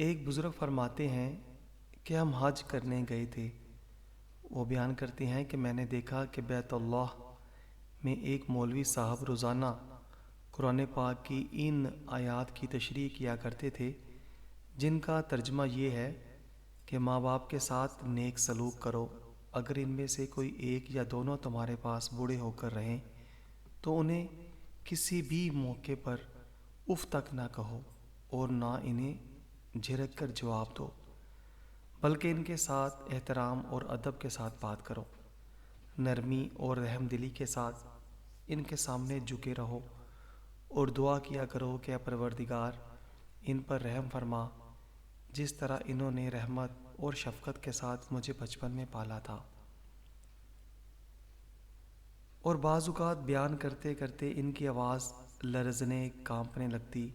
ایک بزرگ فرماتے ہیں کہ ہم حج کرنے گئے تھے۔ وہ بیان کرتے ہیں کہ میں نے دیکھا کہ بیت اللہ میں ایک مولوی صاحب روزانہ قرآن پاک کی ان آیات کی تشریح کیا کرتے تھے جن کا ترجمہ یہ ہے کہ ماں باپ کے ساتھ نیک سلوک کرو، اگر ان میں سے کوئی ایک یا دونوں تمہارے پاس بوڑھے ہو کر رہیں تو انہیں کسی بھی موقع پر اف تک نہ کہو اور نہ انہیں جھڑک کر جواب دو، بلکہ ان کے ساتھ احترام اور ادب کے ساتھ بات کرو، نرمی اور رحم دلی کے ساتھ ان کے سامنے جھکے رہو اور دعا کیا کرو کہ اے پروردگار ان پر رحم فرما، جس طرح انہوں نے رحمت اور شفقت کے ساتھ مجھے بچپن میں پالا تھا۔ اور بعض اوقات بیان کرتے کرتے ان کی آواز لرزنے کانپنے لگتی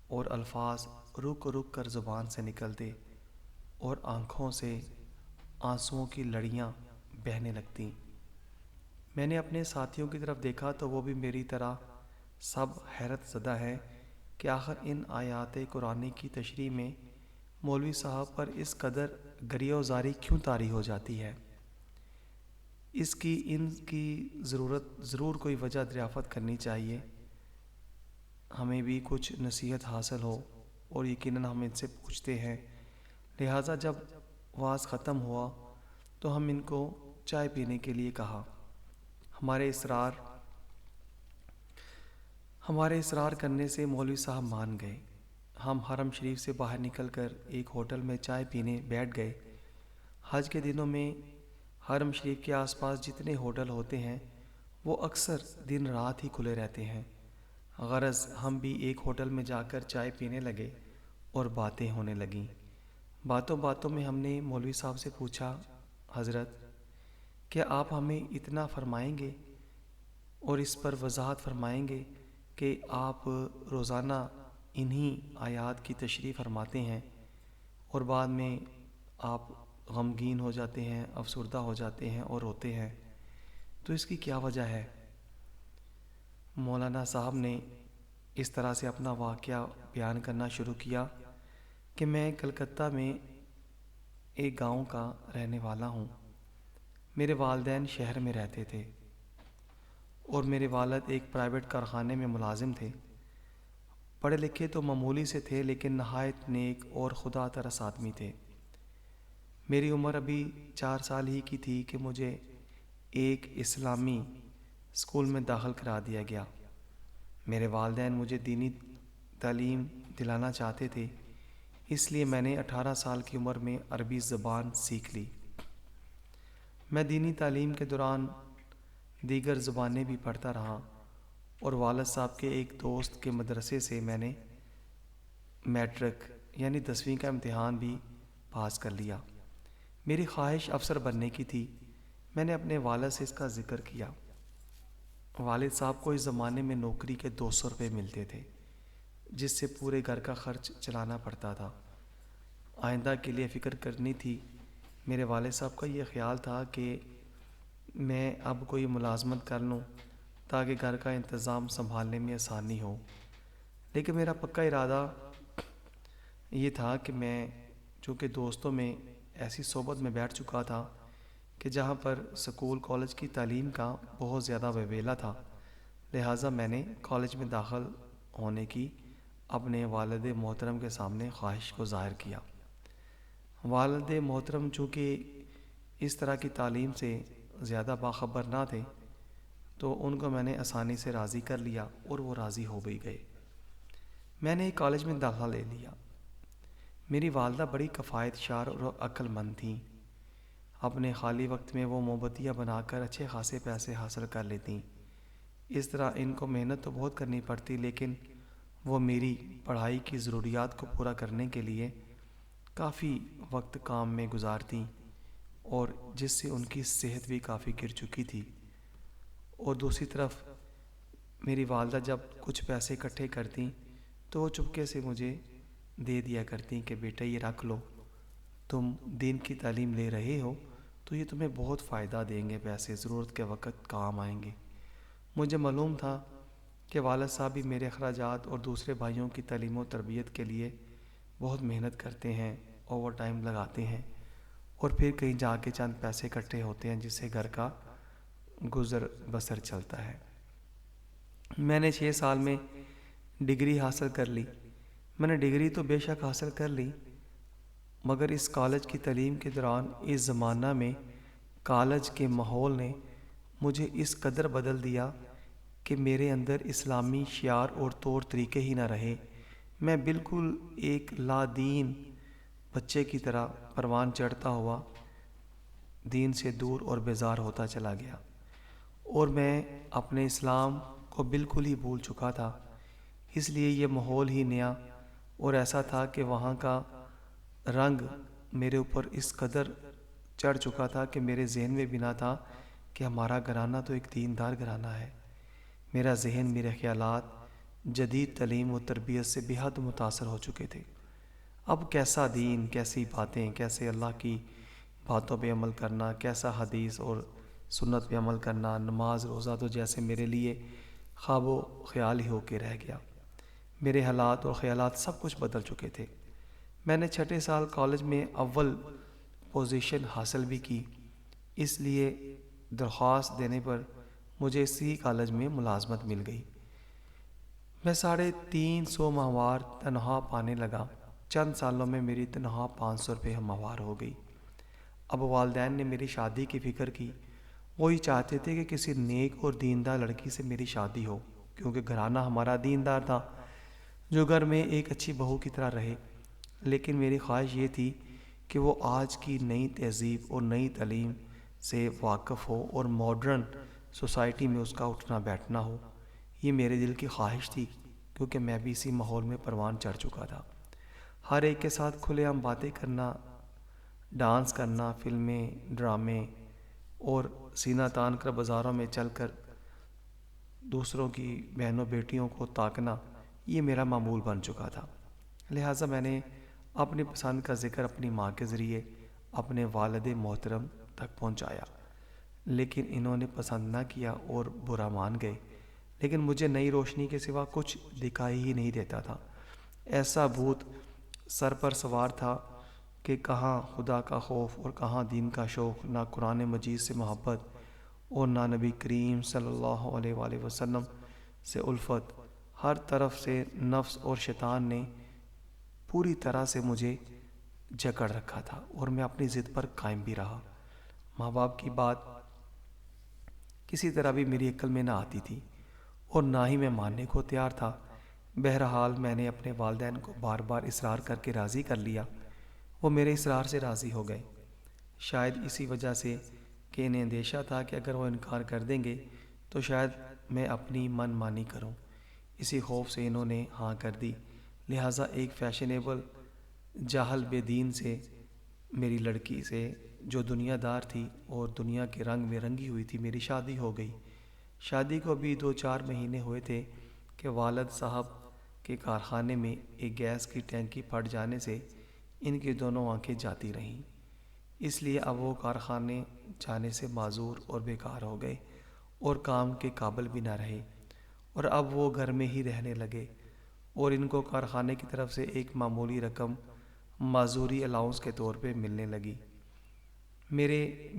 اور الفاظ رک رک کر زبان سے نکلتے اور آنکھوں سے آنسوؤں کی لڑیاں بہنے لگتیں۔ میں نے اپنے ساتھیوں کی طرف دیکھا تو وہ بھی میری طرح سب حیرت زدہ ہیں کہ آخر ان آیات قرآنی کی تشریح میں مولوی صاحب پر اس قدر گریہ و زاری کیوں طاری ہو جاتی ہے۔ اس کی ان کی ضرور کوئی وجہ دریافت کرنی چاہیے، ہمیں بھی کچھ نصیحت حاصل ہو، اور یقیناً ہم ان سے پوچھتے ہیں۔ لہٰذا جب وعظ ختم ہوا تو ہم ان کو چائے پینے کے لیے کہا۔ ہمارے اصرار کرنے سے مولوی صاحب مان گئے۔ ہم حرم شریف سے باہر نکل کر ایک ہوٹل میں چائے پینے بیٹھ گئے۔ حج کے دنوں میں حرم شریف کے آس پاس جتنے ہوٹل ہوتے ہیں وہ اکثر دن رات ہی کھلے رہتے ہیں۔ غرض ہم بھی ایک ہوٹل میں جا کر چائے پینے لگے اور باتیں ہونے لگیں۔ باتوں باتوں میں ہم نے مولوی صاحب سے پوچھا، حضرت کیا آپ ہمیں اتنا فرمائیں گے اور اس پر وضاحت فرمائیں گے کہ آپ روزانہ انہی آیات کی تشریح فرماتے ہیں اور بعد میں آپ غمگین ہو جاتے ہیں، افسردہ ہو جاتے ہیں اور روتے ہیں، تو اس کی کیا وجہ ہے؟ مولانا صاحب نے اس طرح سے اپنا واقعہ بیان کرنا شروع کیا کہ میں کلکتہ میں ایک گاؤں کا رہنے والا ہوں۔ میرے والدین شہر میں رہتے تھے اور میرے والد ایک پرائیویٹ کارخانے میں ملازم تھے۔ پڑھے لکھے تو معمولی سے تھے لیکن نہایت نیک اور خدا ترس آدمی تھے۔ میری عمر ابھی 4 سال ہی کی تھی کہ مجھے ایک اسلامی اسکول میں داخل کرا دیا گیا۔ میرے والدین مجھے دینی تعلیم دلانا چاہتے تھے، اس لیے میں نے 18 سال کی عمر میں عربی زبان سیکھ لی۔ میں دینی تعلیم کے دوران دیگر زبانیں بھی پڑھتا رہا اور والد صاحب کے ایک دوست کے مدرسے سے میں نے میٹرک یعنی 10ویں کا امتحان بھی پاس کر لیا۔ میری خواہش افسر بننے کی تھی۔ میں نے اپنے والد سے اس کا ذکر کیا۔ والد صاحب کو اس زمانے میں نوکری کے 200 روپے ملتے تھے جس سے پورے گھر کا خرچ چلانا پڑتا تھا۔ آئندہ کے لیے فکر کرنی تھی۔ میرے والد صاحب کا یہ خیال تھا کہ میں اب کوئی ملازمت کر لوں تاکہ گھر کا انتظام سنبھالنے میں آسانی ہو، لیکن میرا پکا ارادہ یہ تھا کہ میں چونکہ دوستوں میں ایسی صحبت میں بیٹھ چکا تھا کہ جہاں پر سکول کالج کی تعلیم کا بہت زیادہ ویویلا تھا، لہٰذا میں نے کالج میں داخل ہونے کی اپنے والد محترم کے سامنے خواہش کو ظاہر کیا۔ والد محترم چونکہ اس طرح کی تعلیم سے زیادہ باخبر نہ تھے تو ان کو میں نے آسانی سے راضی کر لیا اور وہ راضی ہو بھی گئے۔ میں نے ایک کالج میں داخلہ لے لیا۔ میری والدہ بڑی کفایت شار اور عقل مند تھیں۔ اپنے خالی وقت میں وہ موم بتیاں بنا کر اچھے خاصے پیسے حاصل کر لیتیں۔ اس طرح ان کو محنت تو بہت کرنی پڑتی لیکن وہ میری پڑھائی کی ضروریات کو پورا کرنے کے لیے کافی وقت کام میں گزارتیں، اور جس سے ان کی صحت بھی کافی گر چکی تھی۔ اور دوسری طرف میری والدہ جب کچھ پیسے اکٹھے کرتیں تو وہ چپکے سے مجھے دے دیا کرتیں کہ بیٹا یہ رکھ لو، تم دین کی تعلیم لے رہے ہو تو یہ تمہیں بہت فائدہ دیں گے، پیسے ضرورت کے وقت کام آئیں گے۔ مجھے معلوم تھا کہ والد صاحب بھی میرے اخراجات اور دوسرے بھائیوں کی تعلیم و تربیت کے لیے بہت محنت کرتے ہیں، اوور ٹائم لگاتے ہیں، اور پھر کہیں جا کے چند پیسے اکٹھے ہوتے ہیں جس سے گھر کا گزر بسر چلتا ہے۔ میں نے 6 سال میں ڈگری حاصل کر لی۔ میں نے ڈگری تو بے شک حاصل کر لی، مگر اس کالج کی تعلیم کے دوران اس زمانہ میں کالج کے ماحول نے مجھے اس قدر بدل دیا کہ میرے اندر اسلامی شعار اور طور طریقے ہی نہ رہے۔ میں بالکل ایک لا دین بچے کی طرح پروان چڑھتا ہوا دین سے دور اور بیزار ہوتا چلا گیا، اور میں اپنے اسلام کو بالکل ہی بھول چکا تھا۔ اس لیے یہ ماحول ہی نیا اور ایسا تھا کہ وہاں کا رنگ میرے اوپر اس قدر چڑھ چکا تھا کہ میرے ذہن میں بھی نہ تھا کہ ہمارا گھرانہ تو ایک دیندار گھرانہ ہے۔ میرا ذہن، میرے خیالات جدید تعلیم و تربیت سے بے حد متاثر ہو چکے تھے۔ اب کیسا دین، کیسی باتیں، کیسے اللہ کی باتوں پہ عمل کرنا، کیسا حدیث اور سنت پہ عمل کرنا، نماز روزہ تو جیسے میرے لیے خواب و خیال ہی ہو کے رہ گیا۔ میرے حالات اور خیالات سب کچھ بدل چکے تھے۔ میں نے 6 سال کالج میں اول پوزیشن حاصل بھی کی، اس لیے درخواست دینے پر مجھے اسی کالج میں ملازمت مل گئی۔ میں 350 ماہوار تنخواہ پانے لگا۔ چند سالوں میں میری تنخواہ 500 روپے ماہوار ہو گئی۔ اب والدین نے میری شادی کی فکر کی۔ وہی چاہتے تھے کہ کسی نیک اور دیندار لڑکی سے میری شادی ہو، کیونکہ گھرانہ ہمارا دیندار تھا، جو گھر میں ایک اچھی بہو کی طرح رہے۔ لیکن میری خواہش یہ تھی کہ وہ آج کی نئی تہذیب اور نئی تعلیم سے واقف ہو اور ماڈرن سوسائٹی میں اس کا اٹھنا بیٹھنا ہو۔ یہ میرے دل کی خواہش تھی، کیونکہ میں بھی اسی ماحول میں پروان چڑھ چکا تھا۔ ہر ایک کے ساتھ کھلے عام باتیں کرنا، ڈانس کرنا، فلمیں، ڈرامے اور سینہ تان کر بازاروں میں چل کر دوسروں کی بہنوں بیٹیوں کو تاکنا، یہ میرا معمول بن چکا تھا۔ لہٰذا میں نے اپنی پسند کا ذکر اپنی ماں کے ذریعے اپنے والد محترم تک پہنچایا، لیکن انہوں نے پسند نہ کیا اور برا مان گئے۔ لیکن مجھے نئی روشنی کے سوا کچھ دکھائی ہی نہیں دیتا تھا۔ ایسا بھوت سر پر سوار تھا کہ کہاں خدا کا خوف اور کہاں دین کا شوق، نہ قرآن مجید سے محبت اور نہ نبی کریم صلی اللہ علیہ وآلہ وسلم سے الفت۔ ہر طرف سے نفس اور شیطان نے پوری طرح سے مجھے جکڑ رکھا تھا، اور میں اپنی ضد پر قائم بھی رہا۔ ماں باپ کی بات کسی طرح بھی میری عقل میں نہ آتی تھی، اور نہ ہی میں ماننے کو تیار تھا۔ بہرحال میں نے اپنے والدین کو بار بار اصرار کر کے راضی کر لیا۔ وہ میرے اصرار سے راضی ہو گئے، شاید اسی وجہ سے کہ انہیں اندیشہ تھا کہ اگر وہ انکار کر دیں گے تو شاید میں اپنی من مانی کروں۔ اسی خوف سے انہوں نے ہاں کر دی۔ لہٰذا ایک فیشنیبل جاہل بے دین سے میری لڑکی سے، جو دنیا دار تھی اور دنیا کے رنگ میں رنگی ہوئی تھی، میری شادی ہو گئی۔ شادی کو بھی 2-4 مہینے ہوئے تھے کہ والد صاحب کے کارخانے میں ایک گیس کی ٹینکی پھٹ جانے سے ان کی دونوں آنکھیں جاتی رہیں۔ اس لیے اب وہ کارخانے جانے سے معذور اور بیکار ہو گئے اور کام کے قابل بھی نہ رہے، اور اب وہ گھر میں ہی رہنے لگے، اور ان کو کارخانے کی طرف سے ایک معمولی رقم معذوری الاؤنس کے طور پہ ملنے لگی۔ میری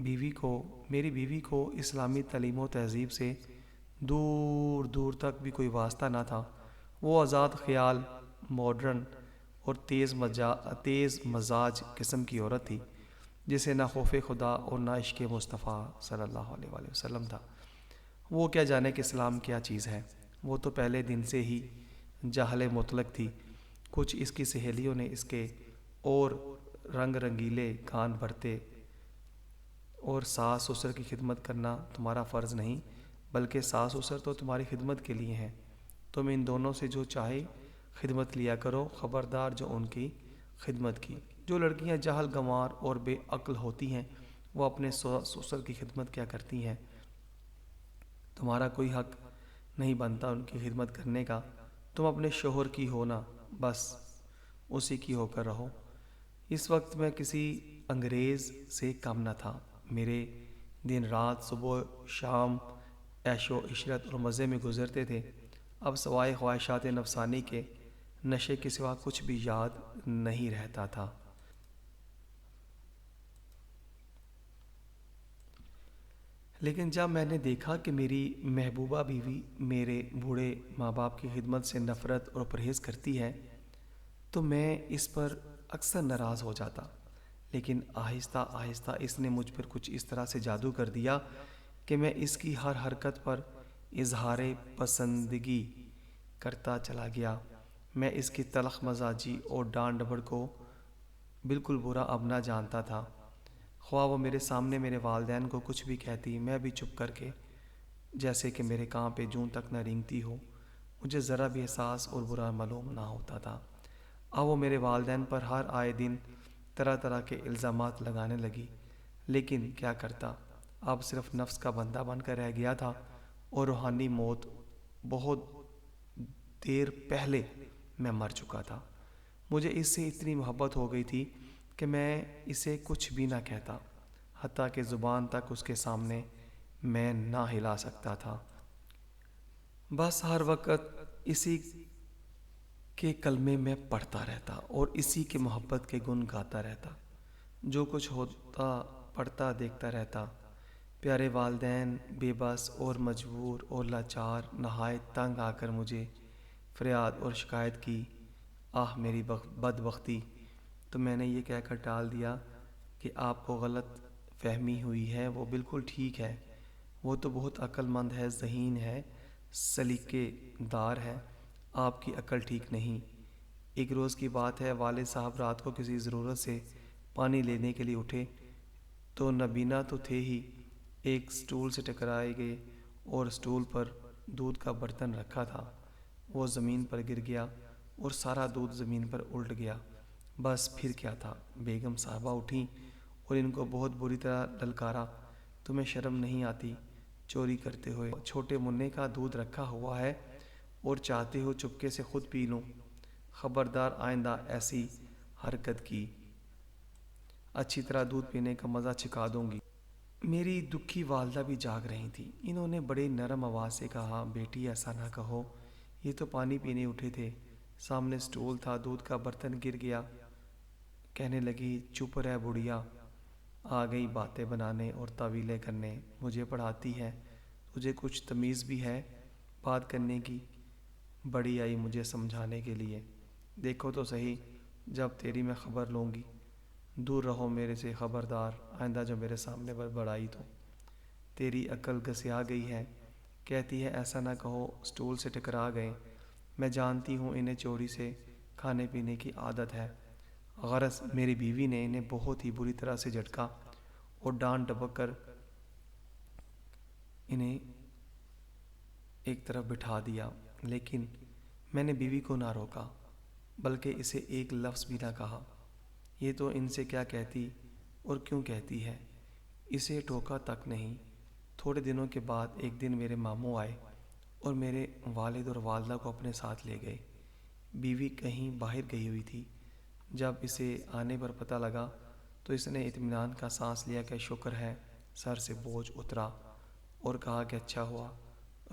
بیوی کو اسلامی تعلیم و تہذیب سے دور دور تک بھی کوئی واسطہ نہ تھا۔ وہ آزاد خیال، ماڈرن اور تیز مزاج قسم کی عورت تھی، جسے نہ خوف خدا اور نہ عشق مصطفیٰ صلی اللہ علیہ وآلہ وسلم تھا۔ وہ کیا جانے کہ اسلام کیا چیز ہے، وہ تو پہلے دن سے ہی جاہل مطلق تھی۔ کچھ اس کی سہیلیوں نے اس کے اور رنگ رنگیلے کان بھرتے اور ساس سسر کی خدمت کرنا تمہارا فرض نہیں، بلکہ ساس سسر تو تمہاری خدمت کے لیے ہیں، تم ان دونوں سے جو چاہے خدمت لیا کرو، خبردار جو ان کی خدمت کی۔ جو لڑکیاں جاہل گنوار اور بے عقل ہوتی ہیں وہ اپنے سسر کی خدمت کیا کرتی ہیں، تمہارا کوئی حق نہیں بنتا ان کی خدمت کرنے کا۔ تم اپنے شوہر کی ہونا، بس اسی کی ہو کر رہو۔ اس وقت میں کسی انگریز سے کم نہ تھا۔ میرے دن رات، صبح شام عیش و عشرت اور مزے میں گزرتے تھے۔ اب سوائے خواہشات نفسانی کے نشے کے سوا کچھ بھی یاد نہیں رہتا تھا۔ لیکن جب میں نے دیکھا کہ میری محبوبہ بیوی میرے بوڑھے ماں باپ کی خدمت سے نفرت اور پرہیز کرتی ہے تو میں اس پر اکثر ناراض ہو جاتا، لیکن آہستہ آہستہ اس نے مجھ پر کچھ اس طرح سے جادو کر دیا کہ میں اس کی ہر حرکت پر اظہار پسندگی کرتا چلا گیا۔ میں اس کی تلخ مزاجی اور ڈانٹ ڈپٹ کو بالکل برا اب نہ جانتا تھا۔ خواہ وہ میرے سامنے میرے والدین کو کچھ بھی کہتی، میں بھی چپ کر کے جیسے کہ میرے کان پہ جون تک نہ رینگتی ہو، مجھے ذرا بھی احساس اور برا معلوم نہ ہوتا تھا۔ اب وہ میرے والدین پر ہر آئے دن طرح طرح کے الزامات لگانے لگی، لیکن کیا کرتا، اب صرف نفس کا بندہ بن کر رہ گیا تھا، اور روحانی موت بہت دیر پہلے میں مر چکا تھا۔ مجھے اس سے اتنی محبت ہو گئی تھی کہ میں اسے کچھ بھی نہ کہتا، حتیٰ کہ زبان تک اس کے سامنے میں نہ ہلا سکتا تھا۔ بس ہر وقت اسی کے کلمے میں پڑھتا رہتا اور اسی کے محبت کے گن گاتا رہتا، جو کچھ ہوتا پڑھتا دیکھتا رہتا۔ پیارے والدین بے بس اور مجبور اور لاچار نہایت تنگ آ کر مجھے فریاد اور شکایت کی، آہ میری بدبختی! تو میں نے یہ کہہ کر ٹال دیا کہ آپ کو غلط فہمی ہوئی ہے، وہ بالکل ٹھیک ہے، وہ تو بہت عقل مند ہے، ذہین ہے، سلیقے دار ہے، آپ کی عقل ٹھیک نہیں۔ ایک روز کی بات ہے، والد صاحب رات کو کسی ضرورت سے پانی لینے کے لیے اٹھے تو نبینا تو تھے ہی، ایک سٹول سے ٹکرائے گئے اور سٹول پر دودھ کا برتن رکھا تھا، وہ زمین پر گر گیا اور سارا دودھ زمین پر الٹ گیا۔ بس پھر کیا تھا، بیگم صاحبہ اٹھیں اور ان کو بہت بری طرح للکارا، تمہیں شرم نہیں آتی، چوری کرتے ہوئے چھوٹے منع کا دودھ رکھا ہوا ہے اور چاہتے ہو چپکے سے خود پی لوں، خبردار آئندہ ایسی حرکت کی اچھی طرح دودھ پینے کا مزہ چکھا دوں گی۔ میری دکھی والدہ بھی جاگ رہی تھی، انہوں نے بڑے نرم آواز سے کہا، بیٹی ایسا نہ کہو، یہ تو پانی پینے اٹھے تھے، سامنے سٹول تھا، دودھ کا برتن گر گیا۔ کہنے لگی، چپ رہ بڑھیا، آ گئی باتیں بنانے اور تعویلیں کرنے، مجھے پڑھاتی ہے، تجھے کچھ تمیز بھی ہے بات کرنے کی؟ بڑی آئی مجھے سمجھانے کے لیے، دیکھو تو صحیح، جب تیری میں خبر لوں گی، دور رہو میرے سے، خبردار، آئندہ جو میرے سامنے بڑھائی تو تیری عقل گسیا گئی ہے۔ کہتی ہے ایسا نہ کہو، سٹول سے ٹکرا گئے، میں جانتی ہوں انہیں چوری سے کھانے پینے کی عادت ہے، غرض میری بیوی نے انہیں بہت ہی بری طرح سے جھٹکا اور ڈانٹ ڈپٹ کر انہیں ایک طرف بٹھا دیا، لیکن میں نے بیوی کو نہ روکا، بلکہ اسے ایک لفظ بھی نہ کہا۔ یہ تو ان سے کیا کہتی اور کیوں کہتی ہے، اسے ٹوکا تک نہیں۔ تھوڑے دنوں کے بعد ایک دن میرے ماموں آئے اور میرے والد اور والدہ کو اپنے ساتھ لے گئے۔ بیوی کہیں باہر گئی ہوئی تھی۔ جب اسے آنے پر پتہ لگا تو اس نے اطمینان کا سانس لیا کہ شکر ہے سر سے بوجھ اترا، اور کہا کہ اچھا ہوا،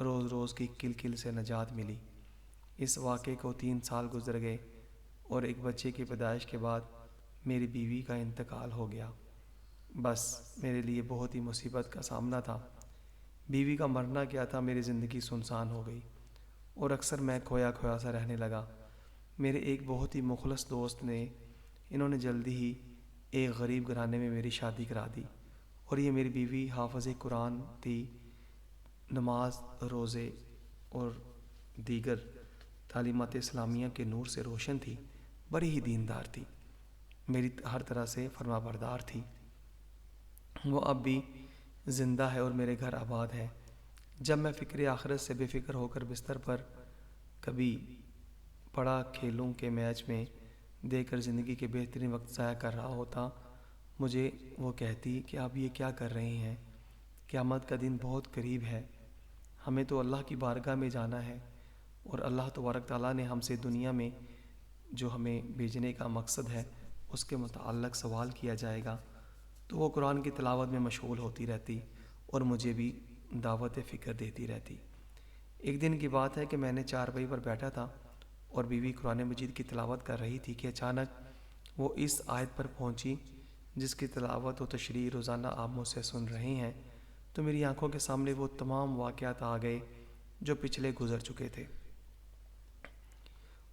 روز روز کی کل کل سے نجات ملی۔ اس واقعے کو 3 سال گزر گئے اور ایک بچے کی پیدائش کے بعد میری بیوی کا انتقال ہو گیا۔ بس میرے لیے بہت ہی مصیبت کا سامنا تھا۔ بیوی کا مرنا کیا تھا، میری زندگی سنسان ہو گئی اور اکثر میں کھویا کھویا سا رہنے لگا۔ میرے ایک بہت ہی مخلص دوست نے، انہوں نے جلدی ہی ایک غریب گھرانے میں میری شادی کرا دی، اور یہ میری بیوی حافظ قرآن تھی، نماز، روزے اور دیگر تعلیمات اسلامیہ کے نور سے روشن تھی، بڑی ہی دیندار تھی، میری ہر طرح سے فرما بردار تھی۔ وہ اب بھی زندہ ہے اور میرے گھر آباد ہے۔ جب میں فکر آخرت سے بے فکر ہو کر بستر پر کبھی پڑا کھیلوں کے میچ میں دیکھ کر زندگی کے بہترین وقت ضائع کر رہا ہوتا، مجھے وہ کہتی کہ آپ یہ کیا کر رہے ہیں، قیامت کا دن بہت قریب ہے، ہمیں تو اللہ کی بارگاہ میں جانا ہے، اور اللہ تبارک تعالیٰ نے ہم سے دنیا میں جو ہمیں بھیجنے کا مقصد ہے اس کے متعلق سوال کیا جائے گا۔ تو وہ قرآن کی تلاوت میں مشغول ہوتی رہتی اور مجھے بھی دعوت فکر دیتی رہتی۔ ایک دن کی بات ہے کہ میں نے چارپائی پر بیٹھا تھا اور بیوی قرآن مجید کی تلاوت کر رہی تھی کہ اچانک وہ اس آیت پر پہنچی جس کی تلاوت و تشریح روزانہ آپ مجھ سے سن رہے ہیں، تو میری آنکھوں کے سامنے وہ تمام واقعات آ گئے جو پچھلے گزر چکے تھے،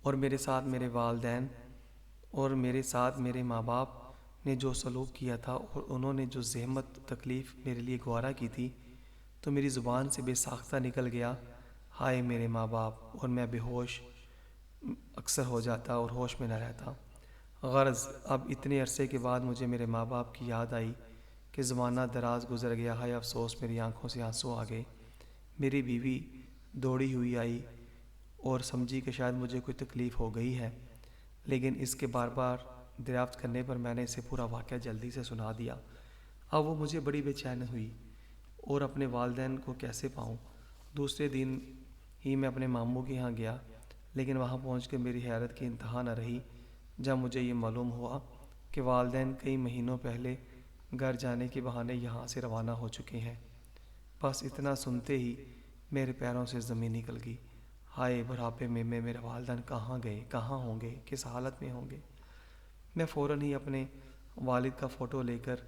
اور میرے ساتھ میرے والدین اور میرے ساتھ میرے ماں باپ نے جو سلوک کیا تھا اور انہوں نے جو زحمت تکلیف میرے لیے گوارا کی تھی، تو میری زبان سے بے ساختہ نکل گیا، ہائے میرے ماں باپ، اور میں بے ہوش اکثر ہو جاتا اور ہوش میں نہ رہتا۔ غرض اب اتنے عرصے کے بعد مجھے میرے ماں باپ کی یاد آئی کہ زمانہ دراز گزر گیا، ہائے افسوس، میری آنکھوں سے آنسو آ گئے۔ میری بیوی دوڑی ہوئی آئی اور سمجھی کہ شاید مجھے کوئی تکلیف ہو گئی ہے، لیکن اس کے بار بار دریافت کرنے پر میں نے اسے پورا واقعہ جلدی سے سنا دیا۔ اب وہ مجھے بڑی بے چین ہوئی اور اپنے والدین کو کیسے پاؤں۔ دوسرے دن ہی میں اپنے ماموں کے ہاں گیا، لیکن وہاں پہنچ کے میری حیرت کی انتہا نہ رہی جب مجھے یہ معلوم ہوا کہ والدین کئی مہینوں پہلے گھر جانے کے بہانے یہاں سے روانہ ہو چکے ہیں۔ بس اتنا سنتے ہی میرے پیروں سے زمین نکل گئی۔ ہائے بڑھاپے میں میرے والدین کہاں گئے، کہاں ہوں گے، کس حالت میں ہوں گے۔ میں فوراً ہی اپنے والد کا فوٹو لے کر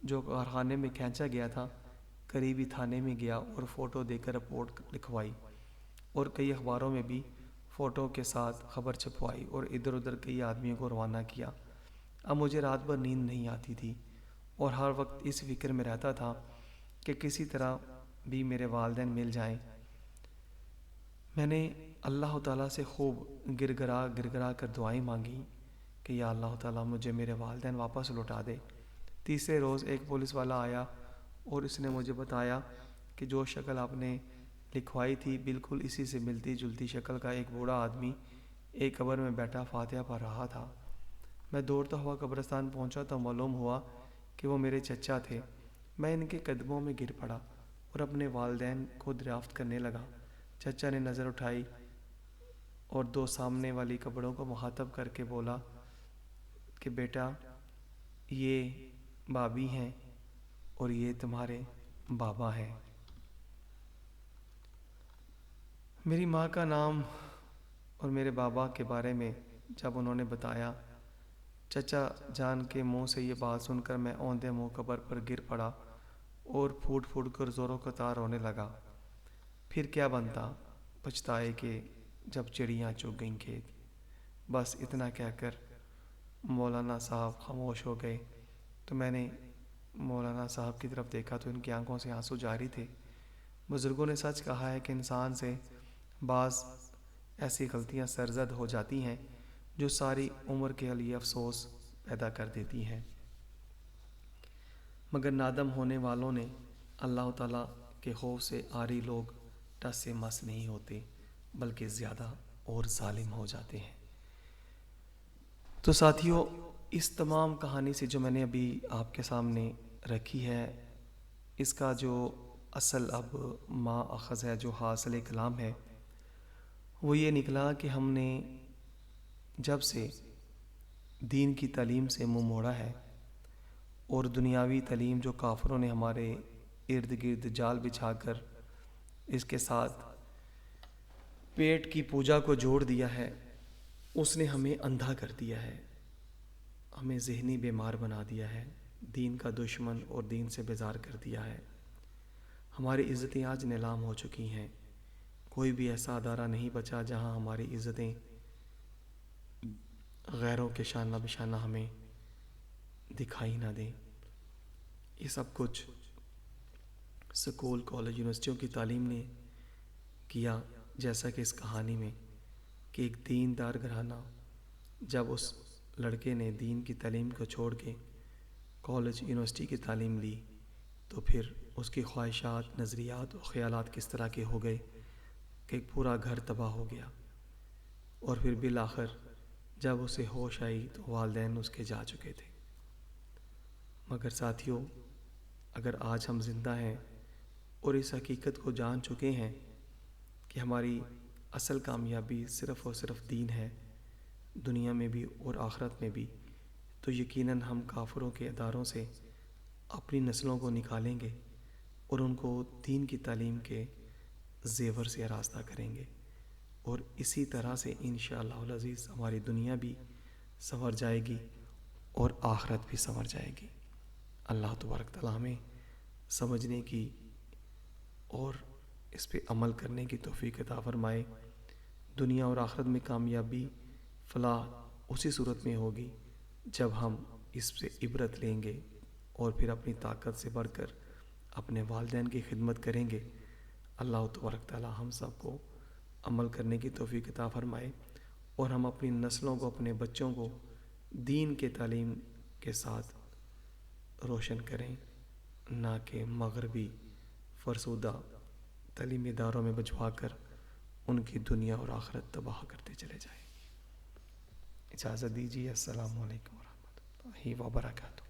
جو کارخانے میں کھینچا گیا تھا، قریبی تھانے میں گیا اور فوٹو دے کر رپورٹ لکھوائی، اور کئی اخباروں میں بھی فوٹو کے ساتھ خبر چھپوائی اور ادھر ادھر کئی آدمیوں کو روانہ کیا۔ اب مجھے رات بھر نیند نہیں آتی تھی اور ہر وقت اس فکر میں رہتا تھا کہ کسی طرح بھی میرے والدین مل جائیں۔ میں نے اللہ تعالیٰ سے خوب گر گرا کر دعائیں مانگی کہ یا اللہ تعالیٰ مجھے میرے والدین واپس لوٹا دے۔ تیسرے روز ایک پولیس والا آیا اور اس نے مجھے بتایا کہ جو شکل آپ نے لکھوائی تھی بالکل اسی سے ملتی جلتی شکل کا ایک بوڑھا آدمی ایک قبر میں بیٹھا فاتحہ پڑھ رہا تھا۔ میں دوڑتا ہوا قبرستان پہنچا تو معلوم ہوا کہ وہ میرے چچا تھے۔ میں ان کے قدموں میں گر پڑا اور اپنے والدین کو دریافت کرنے لگا۔ چچا نے نظر اٹھائی اور دو سامنے والی قبروں کو مخاطب کر کے بولا کہ بیٹا یہ بابی ہیں اور یہ تمہارے بابا ہیں۔ میری ماں کا نام اور میرے بابا کے بارے میں جب انہوں نے بتایا، چچا جان کے منہ سے یہ بات سن کر میں اوندے منہ قبر پر گر پڑا اور پھوٹ پھوٹ کر زوروں کا تار رونے لگا۔ پھر کیا بنتا پچھتائے کہ جب چڑیاں چگ گئیں کھیت۔ بس اتنا کہہ کر مولانا صاحب خاموش ہو گئے، تو میں نے مولانا صاحب کی طرف دیکھا تو ان کی آنکھوں سے آنسو جاری تھے۔ بزرگوں نے سچ کہا ہے کہ انسان سے بعض ایسی غلطیاں سرزد ہو جاتی ہیں جو ساری عمر کے لیے افسوس پیدا کر دیتی ہیں، مگر نادم ہونے والوں نے اللہ تعالیٰ کے خوف سے عاری لوگ ٹس سے مس نہیں ہوتے بلکہ زیادہ اور ظالم ہو جاتے ہیں۔ تو ساتھیوں، اس تمام کہانی سے جو میں نے ابھی آپ کے سامنے رکھی ہے، اس کا جو اصل اب ماخذ ہے، جو حاصل کلام ہے، وہ یہ نکلا کہ ہم نے جب سے دین کی تعلیم سے منہ موڑا ہے اور دنیاوی تعلیم جو کافروں نے ہمارے ارد گرد جال بچھا کر اس کے ساتھ پیٹ کی پوجا کو جوڑ دیا ہے، اس نے ہمیں اندھا کر دیا ہے، ہمیں ذہنی بیمار بنا دیا ہے، دین کا دشمن اور دین سے بیزار کر دیا ہے۔ ہماری عزتیں آج نیلام ہو چکی ہیں۔ کوئی بھی ایسا ادارہ نہیں بچا جہاں ہماری عزتیں غیروں کے شانہ بشانہ ہمیں دکھائی نہ دیں۔ یہ سب کچھ سکول، کالج، یونیورسٹیوں کی تعلیم نے کیا، جیسا کہ اس کہانی میں کہ ایک دیندار گھرانہ جب اس لڑکے نے دین کی تعلیم کو چھوڑ کے کالج، یونیورسٹی کی تعلیم لی تو پھر اس کی خواہشات، نظریات اور خیالات کس طرح کے ہو گئے کہ ایک پورا گھر تباہ ہو گیا، اور پھر بالآخر جب اسے ہوش آئی تو والدین اس کے جا چکے تھے۔ مگر ساتھیوں، اگر آج ہم زندہ ہیں اور اس حقیقت کو جان چکے ہیں کہ ہماری اصل کامیابی صرف اور صرف دین ہے، دنیا میں بھی اور آخرت میں بھی، تو یقیناً ہم کافروں کے اداروں سے اپنی نسلوں کو نکالیں گے اور ان کو دین کی تعلیم کے زیور سے آراستہ کریں گے۔ اور اسی طرح سے انشاءاللہ العزیز ہماری دنیا بھی سنور جائے گی اور آخرت بھی سنور جائے گی۔ اللہ تبارک تعالیٰ ہمیں سمجھنے کی اور اس پہ عمل کرنے کی توفیق عطا فرمائے۔ دنیا اور آخرت میں کامیابی فلاح اسی صورت میں ہوگی جب ہم اس سے عبرت لیں گے اور پھر اپنی طاقت سے بڑھ کر اپنے والدین کی خدمت کریں گے۔ اللہ تبارک تعالیٰ ہم سب کو عمل کرنے کی توفیق عطا فرمائے اور ہم اپنی نسلوں کو، اپنے بچوں کو دین کے تعلیم کے ساتھ روشن کریں، نہ کہ مغربی فرسودہ تعلیمی اداروں میں بھجوا کر ان کی دنیا اور آخرت تباہ کرتے چلے جائیں۔ اجازت دیجیے، السلام علیکم ورحمۃ اللہ وبرکاتہ۔